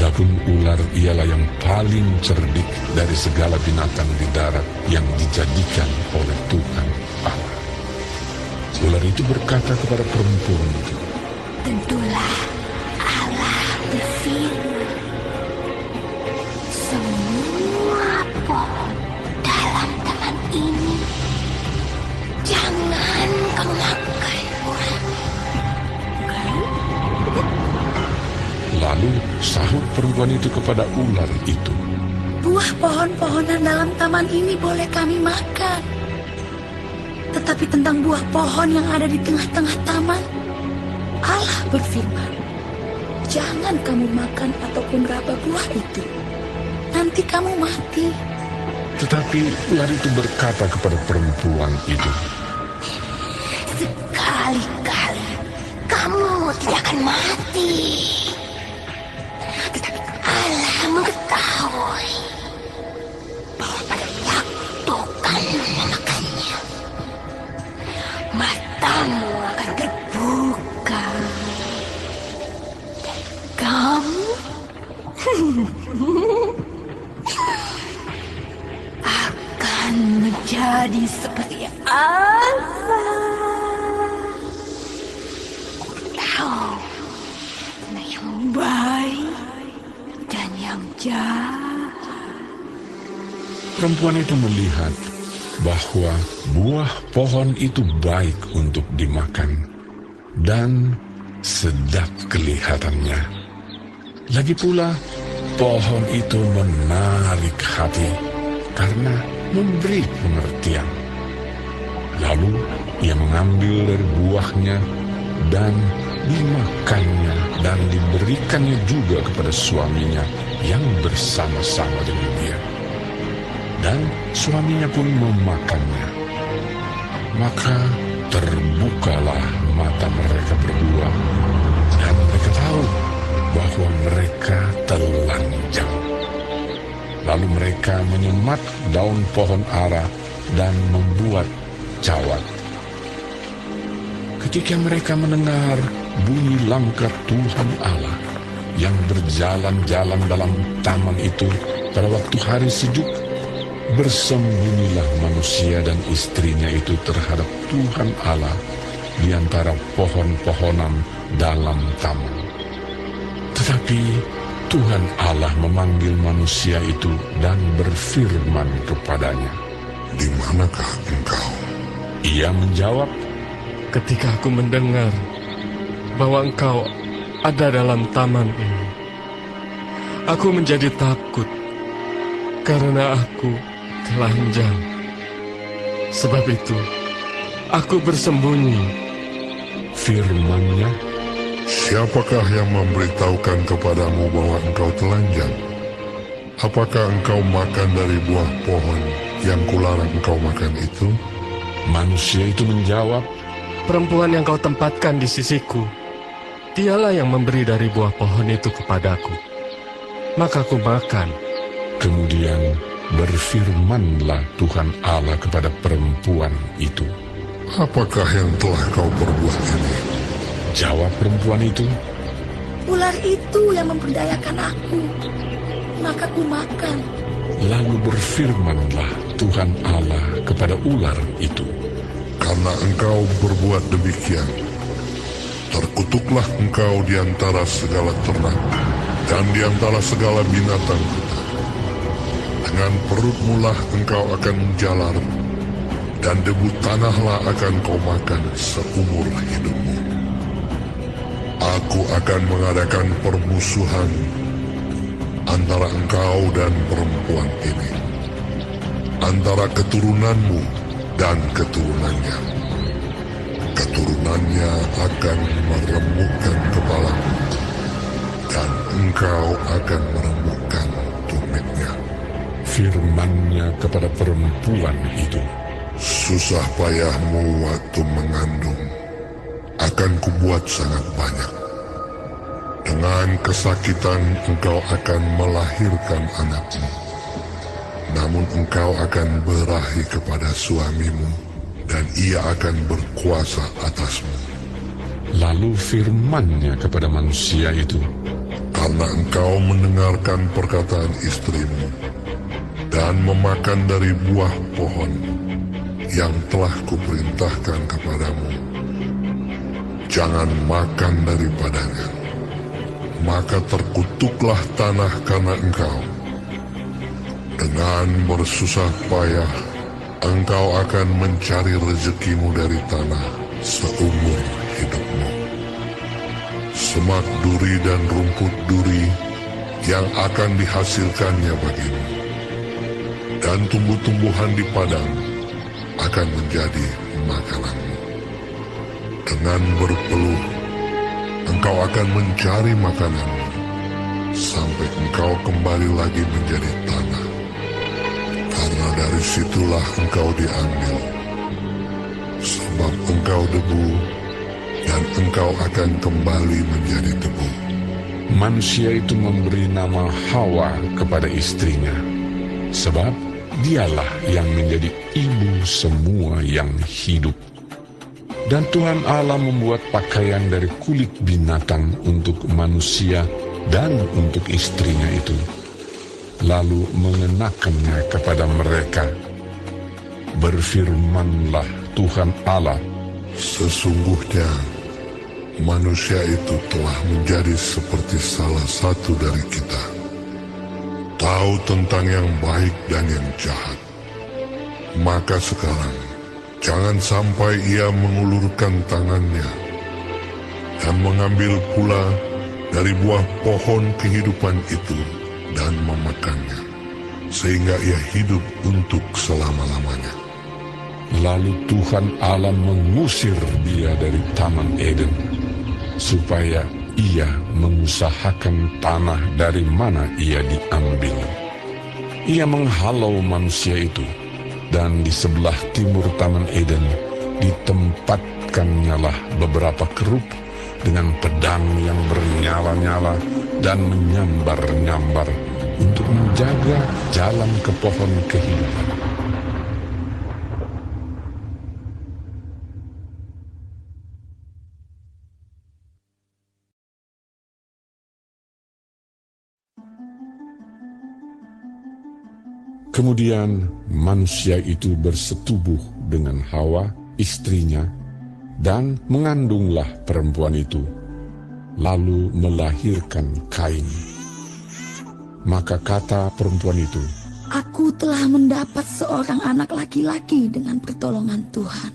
Adapun ular ialah yang paling cerdik dari segala binatang di darat yang dijadikan oleh Tuhan Allah. Ular itu berkata kepada perempuan itu, Tentulah Allah berfirman, semua pohon dalam taman ini jangan kamu makan buahnya. lalu sahut perempuan itu kepada ular itu, Buah pohon-pohonan dalam taman ini boleh kami makan. Tetapi tentang buah pohon yang ada di tengah-tengah taman, Allah berfirman, jangan kamu makan ataupun raba buah itu. Nanti kamu mati. Tetapi ular itu berkata kepada perempuan itu, Sekali-kali kamu tidak akan mati. Tetapi Allah mengetahui bahwa pada waktu kamu memakannya, matamu akan terbuka. Dan kamu akan menjadi seperti Allah. Tahu mana yang baik dan yang jahat. perempuan itu melihat bahwa buah pohon itu baik untuk dimakan dan sedap kelihatannya. Lagi pula, pohon itu menarik hati karena memberi pengertian. Lalu ia mengambil dari buahnya dan dimakannya dan diberikannya juga kepada suaminya yang bersama-sama dengan dia. Dan suaminya pun memakannya. Maka terbukalah mata mereka berdua dan mereka tahu bahwa mereka telanjang. Lalu mereka menyemat daun pohon ara dan membuat cawat. Ketika mereka mendengar bunyi langkah Tuhan Allah yang berjalan-jalan dalam taman itu pada waktu hari sejuk, bersembunyilah manusia dan istrinya itu terhadap Tuhan Allah di antara pohon-pohonan dalam taman. Tetapi Tuhan Allah memanggil manusia itu dan berfirman kepadanya, Di manakah engkau? Ia menjawab, Ketika aku mendengar bahwa engkau ada dalam taman ini, aku menjadi takut karena aku telanjang. Sebab itu, aku bersembunyi. firman-Nya, Siapakah yang memberitahukan kepadamu bahwa engkau telanjang? Apakah engkau makan dari buah pohon yang kularang engkau makan itu? manusia itu menjawab, Perempuan yang kau tempatkan di sisiku, dialah yang memberi dari buah pohon itu kepadaku. Maka aku makan. Kemudian berfirmanlah Tuhan Allah kepada perempuan itu. Apakah yang telah kau perbuat ini? Jawab perempuan itu, Ular itu yang memperdayakan aku. Maka ku makan. lalu berfirmanlah Tuhan Allah kepada ular itu. Karena engkau berbuat demikian, terkutuklah engkau di antara segala ternak dan di antara segala binatang hutan. Dengan perutmu lah engkau akan menjalar, dan debu tanahlah akan kau makan seumur hidupmu. Aku akan mengadakan permusuhan antara engkau dan perempuan ini, antara keturunanmu dan keturunannya. Keturunannya akan meremukkan kepalamu, dan engkau akan meremukkan tumitnya. Firman-Nya kepada perempuan itu, Susah payahmu waktu mengandung akan kubuat sangat banyak. Dengan kesakitan engkau akan melahirkan anakmu. Namun engkau akan berahi kepada suamimu, dan ia akan berkuasa atasmu. lalu firman-Nya kepada manusia itu, karena engkau mendengarkan perkataan istrimu dan memakan dari buah pohon yang telah kuperintahkan kepadamu. Jangan makan daripadanya, maka terkutuklah tanah karena engkau. Dengan bersusah payah, engkau akan mencari rezekimu dari tanah seumur hidupmu. Semak duri dan rumput duri yang akan dihasilkannya bagimu, dan tumbuh-tumbuhan di padang akan menjadi makananmu. Dengan berpeluh, engkau akan mencari makananmu, sampai engkau kembali lagi menjadi tanah, karena dari situlah engkau diambil. Sebab engkau debu, dan engkau akan kembali menjadi debu. Manusia itu memberi nama Hawa kepada istrinya, sebab dialah yang menjadi ibu semua yang hidup. Dan Tuhan Allah membuat pakaian dari kulit binatang untuk manusia dan untuk istrinya itu, lalu mengenakannya kepada mereka. Berfirmanlah Tuhan Allah, Sesungguhnya manusia itu telah menjadi seperti salah satu dari kita, tahu tentang yang baik dan yang jahat. Maka sekarang jangan sampai ia mengulurkan tangannya dan mengambil pula dari buah pohon kehidupan itu dan memakannya, sehingga ia hidup untuk selama-lamanya. Lalu Tuhan Allah mengusir dia dari Taman Eden, supaya ia mengusahakan tanah dari mana ia diambil. Ia menghalau manusia itu, dan di sebelah timur Taman Eden ditempatkannya beberapa kerub dengan pedang yang bernyala-nyala dan menyambar-nyambar untuk menjaga jalan ke pohon kehidupan. Kemudian manusia itu bersetubuh dengan Hawa, istrinya, dan mengandunglah perempuan itu, lalu melahirkan Kain. Maka kata perempuan itu, Aku telah mendapat seorang anak laki-laki dengan pertolongan Tuhan.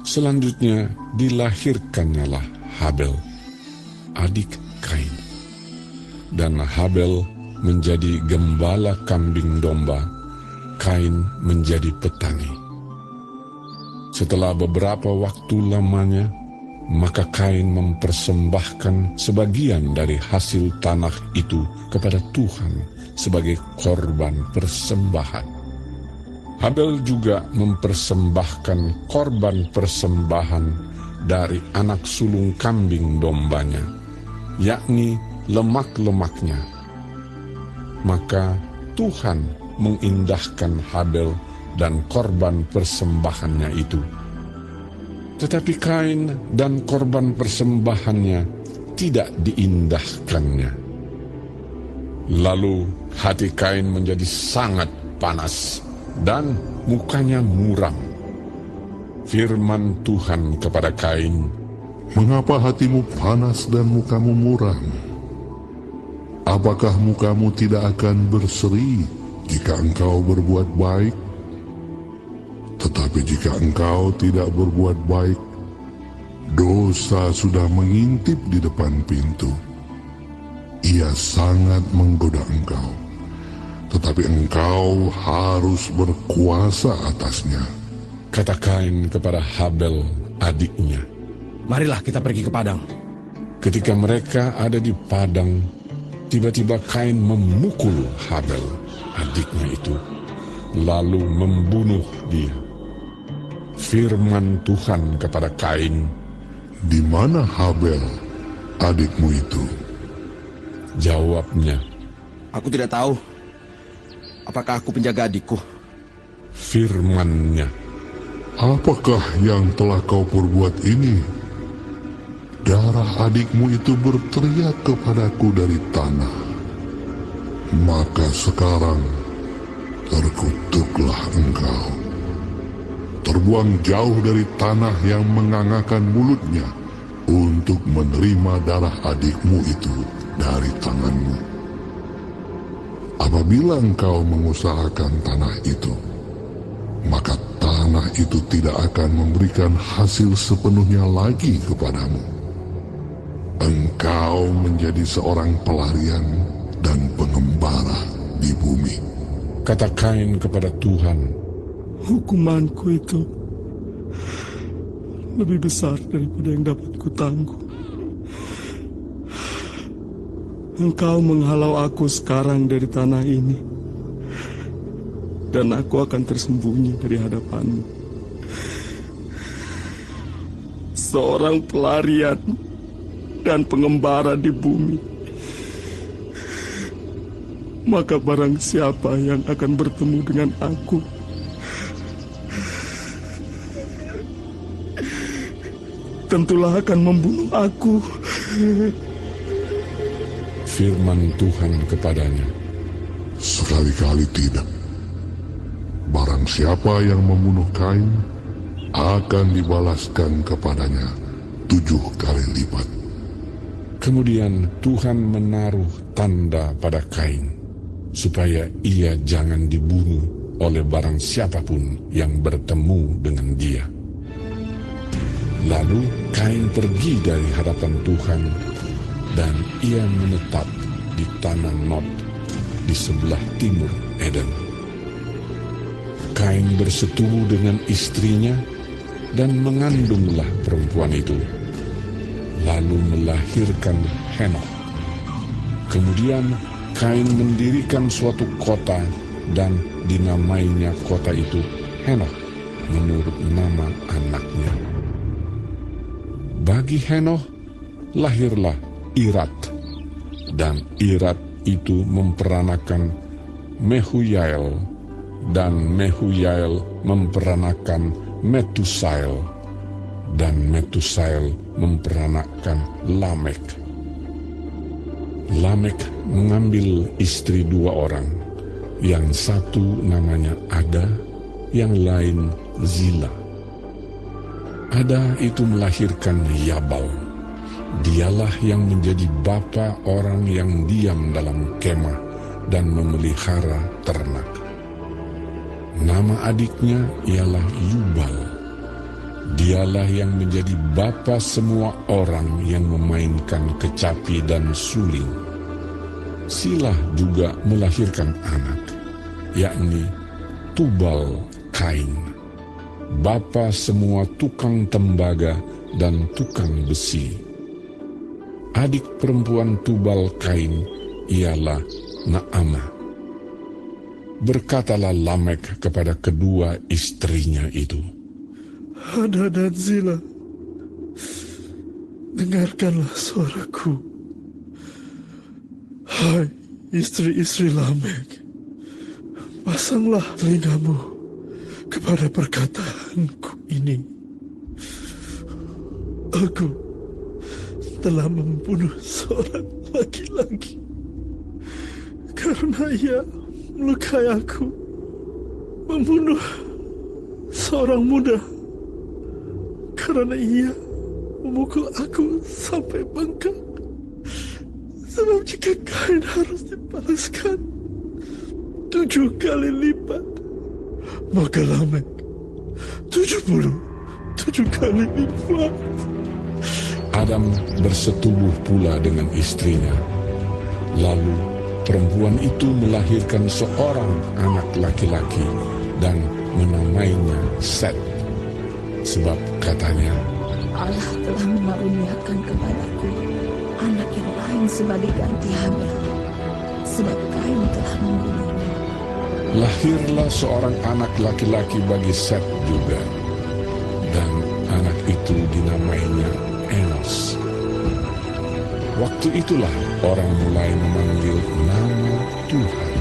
selanjutnya dilahirkannyalah Habel, adik Kain. Dan Habel menjadi gembala kambing domba, Kain menjadi petani. Setelah beberapa waktu lamanya, maka Kain mempersembahkan sebagian dari hasil tanah itu kepada Tuhan sebagai korban persembahan. Habel juga mempersembahkan korban persembahan dari anak sulung kambing dombanya, yakni lemak-lemaknya. Maka Tuhan mengindahkan Habel dan korban persembahannya itu. Tetapi Kain dan korban persembahannya tidak diindahkannya. Lalu hati Kain menjadi sangat panas dan mukanya muram. Firman Tuhan kepada Kain, Mengapa hatimu panas dan mukamu muram? Apakah mukamu tidak akan berseri jika engkau berbuat baik? Tetapi jika engkau tidak berbuat baik, dosa sudah mengintip di depan pintu. Ia sangat menggoda engkau, tetapi engkau harus berkuasa atasnya. kata Kain kepada Habel adiknya. Marilah kita pergi ke padang. Ketika mereka ada di padang, tiba-tiba Kain memukul Habel, adiknya itu, lalu membunuh dia. Firman Tuhan kepada Kain, Di mana Habel, adikmu itu? jawabnya. Aku tidak tahu. Apakah aku penjaga adikku? Firman-Nya, Apakah yang telah kau perbuat ini? darah adikmu itu berteriak kepadaku dari tanah, maka sekarang terkutuklah engkau. Terbuang jauh dari tanah yang mengangakkan mulutnya untuk menerima darah adikmu itu dari tanganmu. Apabila engkau mengusahakan tanah itu, maka tanah itu tidak akan memberikan hasil sepenuhnya lagi kepadamu. Engkau menjadi seorang pelarian dan pengembara di bumi. Kata Kain kepada Tuhan, Hukumanku itu lebih besar daripada yang dapat kutangguh. Engkau menghalau aku sekarang dari tanah ini, dan aku akan tersembunyi dari hadapanmu. Seorang pelarian dan pengembara di bumi. Maka barang siapa yang akan bertemu dengan aku, tentulah akan membunuh aku. firman Tuhan kepadanya, Sekali-kali tidak. Barang siapa yang membunuh Kain akan dibalaskan kepadanya 7 kali lipat. Kemudian Tuhan menaruh tanda pada Kain, supaya ia jangan dibunuh oleh barang siapapun yang bertemu dengan dia. Lalu Kain pergi dari hadapan Tuhan, dan ia menetap di tanah Nod di sebelah timur Eden. Kain bersetubuh dengan istrinya dan mengandunglah perempuan itu, lalu melahirkan Henokh. Kemudian Kain mendirikan suatu kota dan dinamainya kota itu Henokh menurut nama anaknya. Bagi Henokh lahirlah Irat, dan Irat itu memperanakan Mehuyael, dan Mehuyael memperanakan Metusael, dan Metusael memperanakan Lamek. Lamek mengambil istri 2 orang, yang satu namanya Ada, yang lain Zila. Ada itu melahirkan Yabal. Dialah yang menjadi bapa orang yang diam dalam kemah dan memelihara ternak. Nama adiknya ialah Yubal. Dialah yang menjadi bapa semua orang yang memainkan kecapi dan suling. Silah juga melahirkan anak, yakni Tubal Kain, bapa semua tukang tembaga dan tukang besi. Adik perempuan Tubal Kain ialah Naamah. Berkatalah Lamek kepada kedua istrinya itu, Ada dan Zila, dengarkanlah suaraku. Hai istri-istri Lamek, pasanglah telingamu kepada perkataanku ini. Aku telah membunuh seorang laki-laki karena ia melukai aku, membunuh seorang muda karena ia memukul aku sampai bengkak. Sebab jika Kain harus dibalaskan 7 kali lipat, maka Lamek 77 kali lipat. Adam bersetubuh pula dengan istrinya. Lalu perempuan itu melahirkan seorang anak laki-laki dan menamainya Set. Sebab katanya, Allah telah mengaruniakan kepadaku anak yang lain sebagai ganti Habel, sebab Kain telah membunuhnya. lahirlah seorang anak laki-laki bagi Set juga, dan anak itu dinamainya Enos. Waktu itulah orang mulai memanggil nama Tuhan.